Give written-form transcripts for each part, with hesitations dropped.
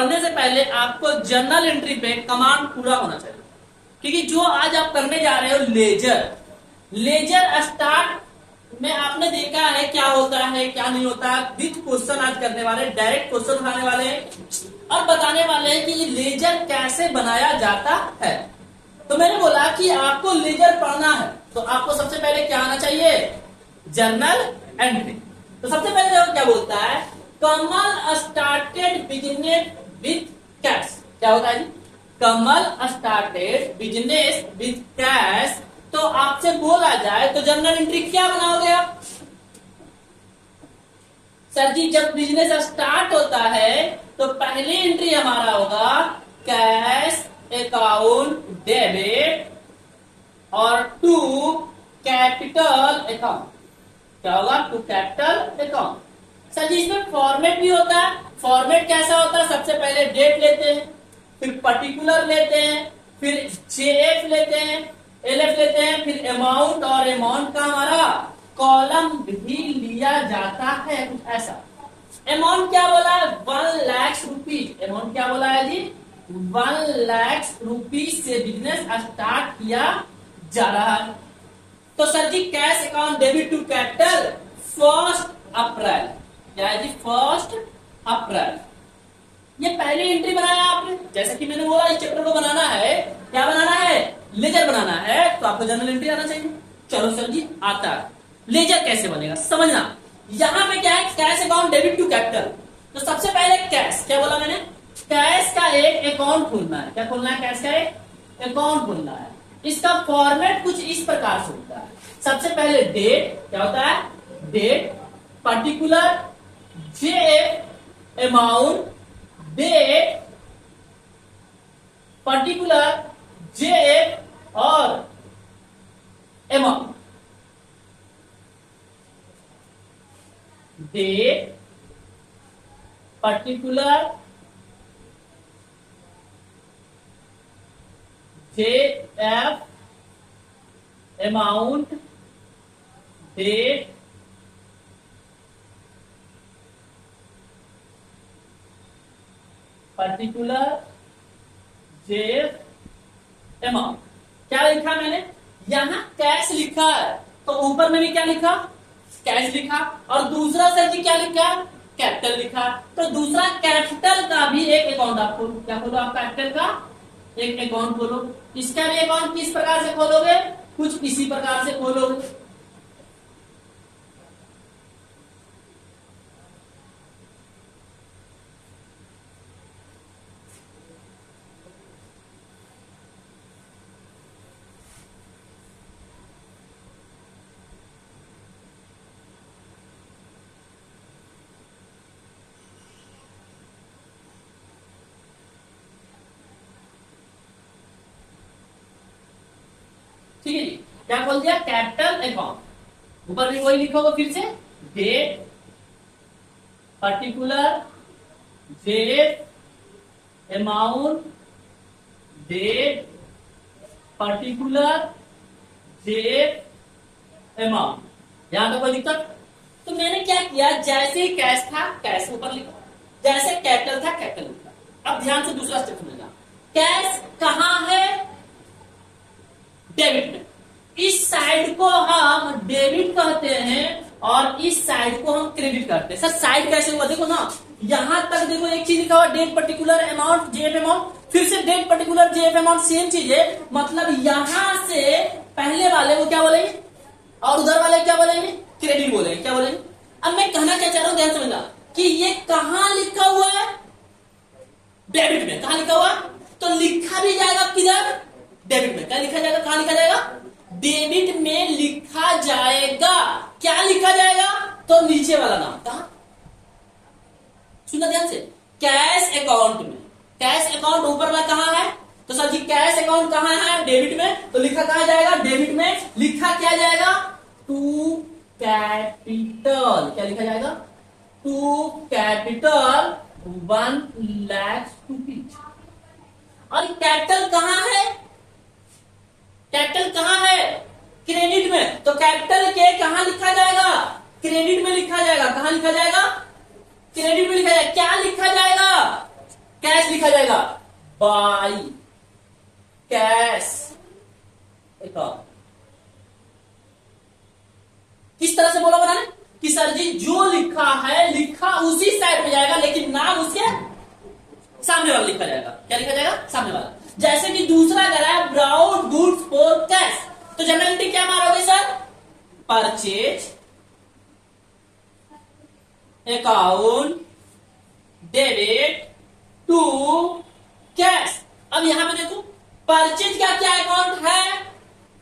पढ़ने से पहले आपको जर्नल एंट्री पे कमांड पूरा होना चाहिए, क्योंकि जो आज आप करने जा रहे हो लेजर स्टार्ट में आपने देखा है क्या होता है क्या नहीं होता। विथ क्वेश्चन आज करने वाले, डायरेक्ट क्वेश्चन उठाने वाले हैं और बताने वाले हैं कि ये लेजर कैसे बनाया जाता है। तो मैंने बोला कि आपको लेजर पढ़ना है तो आपको सबसे पहले क्या आना चाहिए, जर्नल एंट्री। तो सबसे पहले देखो क्या बोलता है, कमल स्टार्टेड बिजनेस विथ कैश। क्या होता है जी, कमल स्टार्टेड बिजनेस विथ कैश। तो आपसे बोला जाए तो जर्नल एंट्री क्या बनाओगे आप? सर जी जब बिजनेस स्टार्ट होता है तो पहली एंट्री हमारा होगा कैश अकाउंट डेबिट और टू कैपिटल अकाउंट। क्या होगा, टू कैपिटल अकाउंट। सर जी इसमें फॉर्मेट भी होता है। फॉर्मेट कैसा होता है, सबसे पहले डेट लेते हैं, फिर पर्टिकुलर लेते हैं, फिर जेएफ लेते हैं, एलएफ लेते हैं, फिर अमाउंट, और अमाउंट का हमारा कॉलम भी लिया जाता है कुछ ऐसा। अमाउंट क्या बोला है, 1 लाख रुपीज। अमाउंट क्या बोला है जी, 1 लाख रुपीज से बिजनेस स्टार्ट किया जा रहा है। तो sir ji cash account debit to capital 1 April. क्या है जी, 1 अप्रैल। ये पहली एंट्री बनाया आपने। जैसे कि मैंने बोला इस चैप्टर को बनाना है, क्या बनाना है, लेजर बनाना है, तो आपको जर्नल एंट्री आना चाहिए। चलो सर जी आता है, लेजर कैसे बनेगा समझना। यहां पे क्या है, cash account debit to capital. तो सबसे पहले कैश, क्या बोला मैंने, कैश का एक अकाउंट खोलना है। क्या खोलना है, कैश का एक अकाउंट खोलना है। इसका फॉर्मेट कुछ इस प्रकार से होता है। सबसे पहले डेट, क्या होता है, date, particular, JF, amount, date, particular, JF और amount. Date, particular, JF, amount, date, particular, JF, amount. क्या लिखा मैंने, यहां कैश लिखा है तो ऊपर में भी क्या लिखा, कैश लिखा, और दूसरा सर जी क्या लिखा, कैपिटल लिखा। तो दूसरा कैपिटल का भी एक अकाउंट आप खोलो। क्या खोलो आप, कैपिटल का एक अकाउंट खोलो। इसका भी अकाउंट किस प्रकार से खोलोगे, कुछ इसी प्रकार से खोलोगे। ठीक है जी, क्या खोल दिया, कैपिटल अकाउंट। ऊपर भी वही लिखोगे फिर से, date, particular, JF, amount, date, particular, JF, amount. यहां तक कोई दिक्कत? तो मैंने क्या किया, जैसे ही कैश था कैश ऊपर लिखा, जैसे कैपिटल था कैपिटल लिखा। अब ध्यान से दूसरा स्टेप समझना, कैश कहां है, डेबिट में। इस साइड को हम डेबिट कहते हैं और इस साइड को हम क्रेडिट करते हैं। सर साइड कैसे हुआ, देखो ना, यहां तक देखो एक चीज लिखा हुआ, date, particular, amount, JF, amount, फिर से date, particular, JF, amount, same चीज है। मतलब यहां से पहले वाले को क्या बोलेंगे और उधर वाले क्या बोलेंगे, क्रेडिट बोलेंगे। क्या बोलेंगे, अब मैं कहना क्या चाह रहा हूं, ध्यान समझना कि ये कहां लिखा हुआ है, डेबिट में। कहां लिखा हुआ, तो लिखा भी जाएगा किधर, डेबिट में। क्या लिखा जाएगा, कहां लिखा जाएगा, डेबिट में लिखा जाएगा। क्या लिखा जाएगा, तो नीचे वाला नाम। कहां, सुनना ध्यान से, कैश अकाउंट में। कैश अकाउंट ऊपर में कहां है, तो सर जी कैश अकाउंट कहां है, डेबिट में। तो लिखा कहां जाएगा, डेबिट में। लिखा क्या जाएगा, टू कैपिटल। क्या लिखा जाएगा, टू कैपिटल 1 लाख रुपीज। और कैपिटल कहां है, कैपिटल कहां है, क्रेडिट में। तो कैपिटल के कहां लिखा जाएगा, क्रेडिट में लिखा जाएगा। कहां लिखा जाएगा, क्रेडिट में लिखा जाएगा। क्या लिखा जाएगा, कैश लिखा जाएगा बाई कैश अकाउंट। किस तरह से बोला बनाने कि सर जी जो लिखा है लिखा उसी साइड में जाएगा, लेकिन नाम उसके सामने वाला लिखा जाएगा। क्या लिखा जाएगा? सामने वाला। जैसे कि दूसरा कह रहा है ब्राउन गुड्स फॉर कैश, तो जनरल एंट्री क्या मारोगे sir? Purchase account debit to cash. अब यहां पे देखो परचेज का क्या अकाउंट है?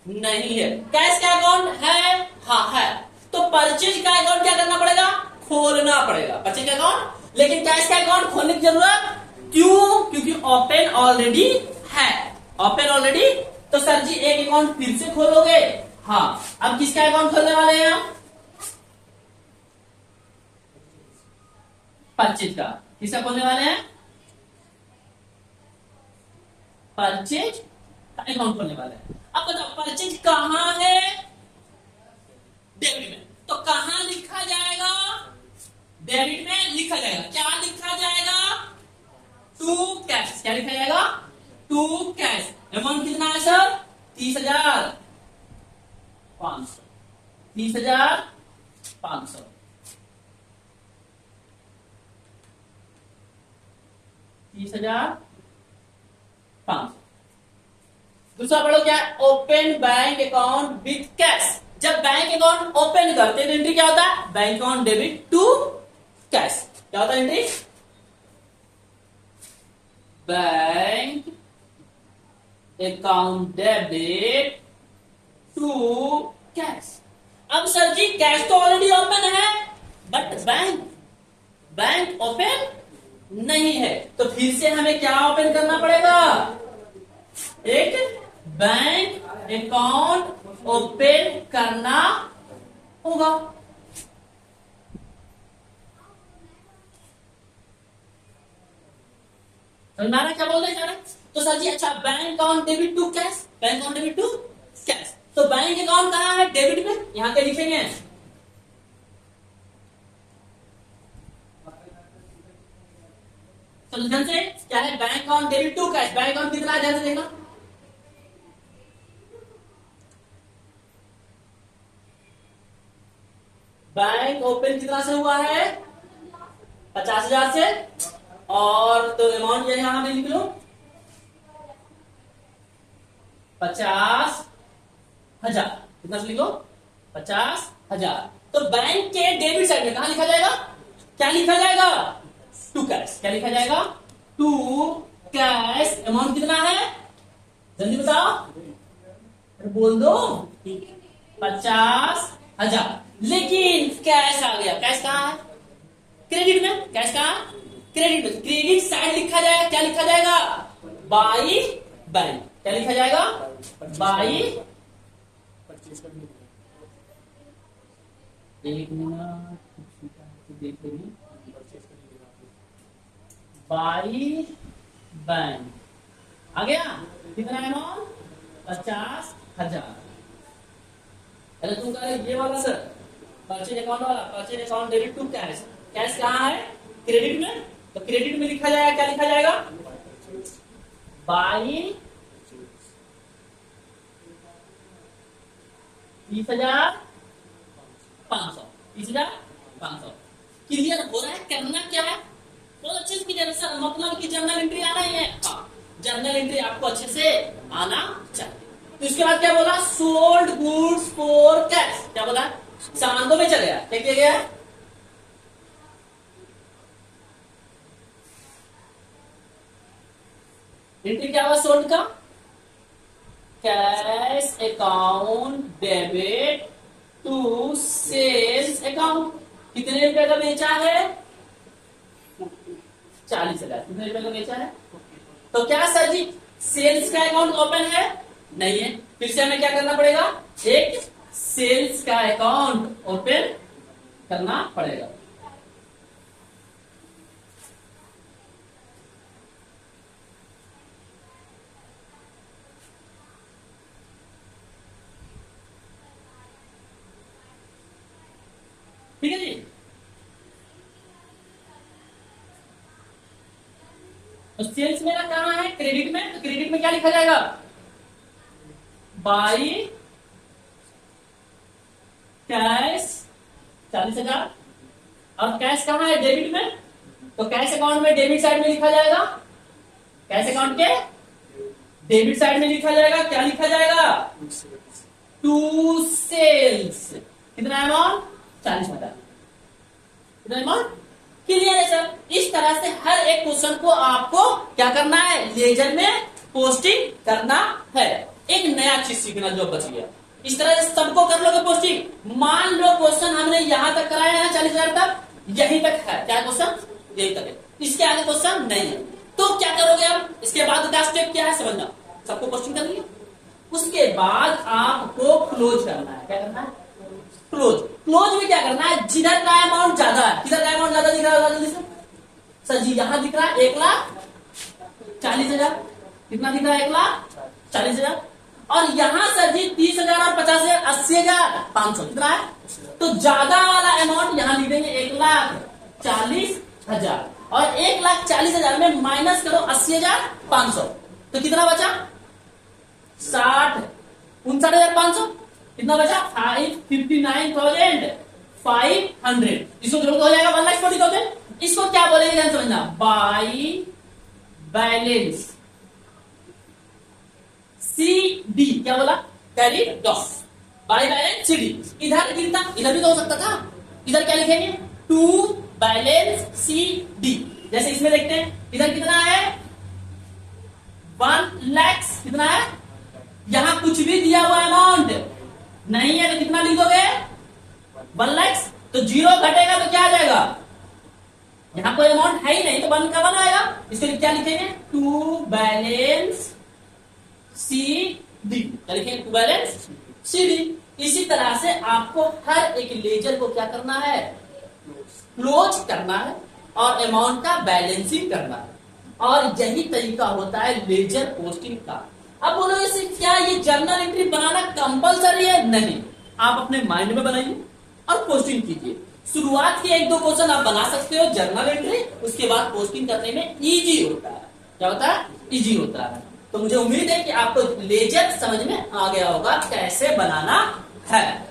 नहीं है। कैश का अकाउंट है? हाँ है। तो परचेज का अकाउंट क्या करना पड़ेगा? खोलना पड़ेगा परचेज का अकाउंट। लेकिन कैश का अकाउंट खोलने की जरूरत क्यों? क्योंकि ओपन ऑलरेडी है। ओपन ऑलरेडी, तो सर जी एक अकाउंट फिर से खोलोगे? हाँ। अब किसका अकाउंट खोलने वाले हैं हम? परचेज का। किसका खोलने वाले हैं? परचेज का अकाउंट खोलने वाले हैं। अब बताओ परचेज कहां है? डेबिट में। तो कहां लिखा जाएगा? डेबिट में लिखा जाएगा। क्या लिखा जाएगा? To cash. क्या लिखा जाएगा? To cash. अमाउंट कितना है सर? 30,500। 30,500। 30,500। दूसरा पढ़ो क्या? Open bank account with cash. जब बैंक अकाउंट ओपन करते हैं एंट्री क्या होता है? Bank account debit to cash. क्या होता है entry? Bank account debit to cash. अब सर जी कैश तो ऑलरेडी ओपन है, बट बैंक ओपन नहीं है, तो फिर से हमें क्या ओपन करना पड़ेगा? एक बैंक अकाउंट ओपन करना होगा। समझना क्या बोल रहे हैं? तो सर जी अच्छा bank account debit to cash, bank account debit to cash. तो बैंक अकाउंट कहां है? डेबिट में। यहां पे लिखेंगे सोल्यूशन से क्या है? Bank account debit to cash. Bank account कितना है? ध्यान से देखना। बैंक ओपन कितना से हुआ है? 50,000 से। और तो अमाउंट यहां पे लिख लो 50,000। कितना से लिखो? 50,000। तो बैंक के डेबिट साइड में कहां लिखा जाएगा? क्या लिखा जाएगा? To cash. क्या लिखा जाएगा? To cash. अमाउंट कितना है? जल्दी बताओ। अरे बोल दो। 50,000। लेकिन कैश आ गया। कैश कहां है? क्रेडिट में। कैश कहां? क्रेडिट में। क्रेडिट साइड लिखा जाएगा। क्या लिखा जाएगा? By bank. क्या लिखा जाएगा? बाई। एक मिनट देख लेंगे। बाई बैंक आ गया। कितना अमाउंट? 50,000। अरे तुम कह रहे ये वाला सर परचेज अकाउंट वाला, purchase account debit to cash. Cash कहां है? क्रेडिट में। तो क्रेडिट में लिखा जाएगा। क्या लिखा जाएगा? बाई 30,500। 30,500। क्लियर हो रहा है? करना क्या है? बहुत अच्छे से क्लियर है सर। मतलब कि जर्नल एंट्री आना ही है। हाँ, जर्नल एंट्री आपको अच्छे से आना चाहिए। तो इसके बाद क्या बोला? Sold goods for cash. क्या बोला? सामान को बेचा गया। क्या किया गया? एंट्री क्या हुआ सोल्ड का? Cash account debit to sales account. कितने रुपए का बेचा है? 40,000। कितने रुपए का बेचा है? तो क्या सर जी सेल्स का अकाउंट ओपन है? नहीं है। फिर से हमें क्या करना पड़ेगा? एक सेल्स का अकाउंट ओपन करना पड़ेगा। ठीक है जी। तो सेल्स मेरा कहाँ है, क्रेडिट में, तो क्रेडिट में क्या लिखा जाएगा, बाई कैश 40,000। और कैश कहाँ है, डेबिट में, तो कैश अकाउंट में डेबिट साइड में लिखा जाएगा, कैश अकाउंट के डेबिट साइड में लिखा जाएगा, क्या लिखा जाएगा, टू सेल्स। कितना अमाउंट, 40,000। कितना अमाउंट, क्लियर है सर। इस तरह से हर एक क्वेश्चन को आपको क्या करना है, लेजर में पोस्टिंग करना है। एक नया चीज सीखना जो बच गया, इस तरह से सबको कर लोगे पोस्टिंग। मान लो क्वेश्चन हमने यहां तक कराया है 40,000 तक, यहीं तक है, क्या क्वेश्चन, यही तक है, इसके आगे क्वेश्चन नहीं है। तो क्या करोगे आप, इसके बाद का स्टेप क्या है समझना, सबको पोस्टिंग कर लिया, उसके बाद आपको क्लोज करना है। क्या करना है, क्लोज। क्लोज में क्या करना है, जिधर का अमाउंट ज्यादा है, किधर का अमाउंट ज्यादा दिख रहा है, जल्दी से सर जी, यहां दिख रहा है 1,40,000। कितना दिख रहा है, 1,40,000। और यहां सर जी 30,000 और 50,000, 80,500। कितना है, तो ज्यादा वाला अमाउंट यहां लिख देंगे 1,40,000। और 1,40,000 में माइनस करो 80,500, तो कितना बचा, 59,500। कितना बचा, 559,500। इसको जोड़ हो जाएगा 1,40,000। इसको क्या बोलेंगे ध्यान समझना, बाई बैलेंस CD। क्या बोला, carry dot, by balance CD। इधर कितना, इधर भी तो हो सकता था, इधर क्या लिखेंगे, टू बैलेंस CD। जैसे इसमें देखते हैं, इधर कितना है, 1 लाख। कितना है, यहां कुछ भी दिया हुआ अमाउंट नहीं है, तो कितना लिखोगे, 1 लाख। तो जीरो घटेगा तो क्या आ जाएगा, यहां कोई अमाउंट है ही नहीं, तो 1 का 1 आएगा। इसको क्या लिखेंगे, टू बैलेंस CD। क्या लिखेंगे, टू बैलेंस CD। इसी तरह से आपको हर एक लेजर को क्या करना है, क्लोज करना है और अमाउंट का बैलेंसिंग करना है। और यही तरीका होता है लेजर पोस्टिंग का। अब बोलो इसे क्या ये जर्नल एंट्री बनाना कंपलसरी है, नहीं, आप अपने माइंड में बनाइए और पोस्टिंग कीजिए। शुरुआत के 1-2 क्वेश्चन आप बना सकते हो जर्नल एंट्री, उसके बाद पोस्टिंग करने में इजी होता है। क्या होता है, इजी होता है। तो मुझे उम्मीद है कि आपको लेजर समझ में आ गया होगा कैसे बनाना है।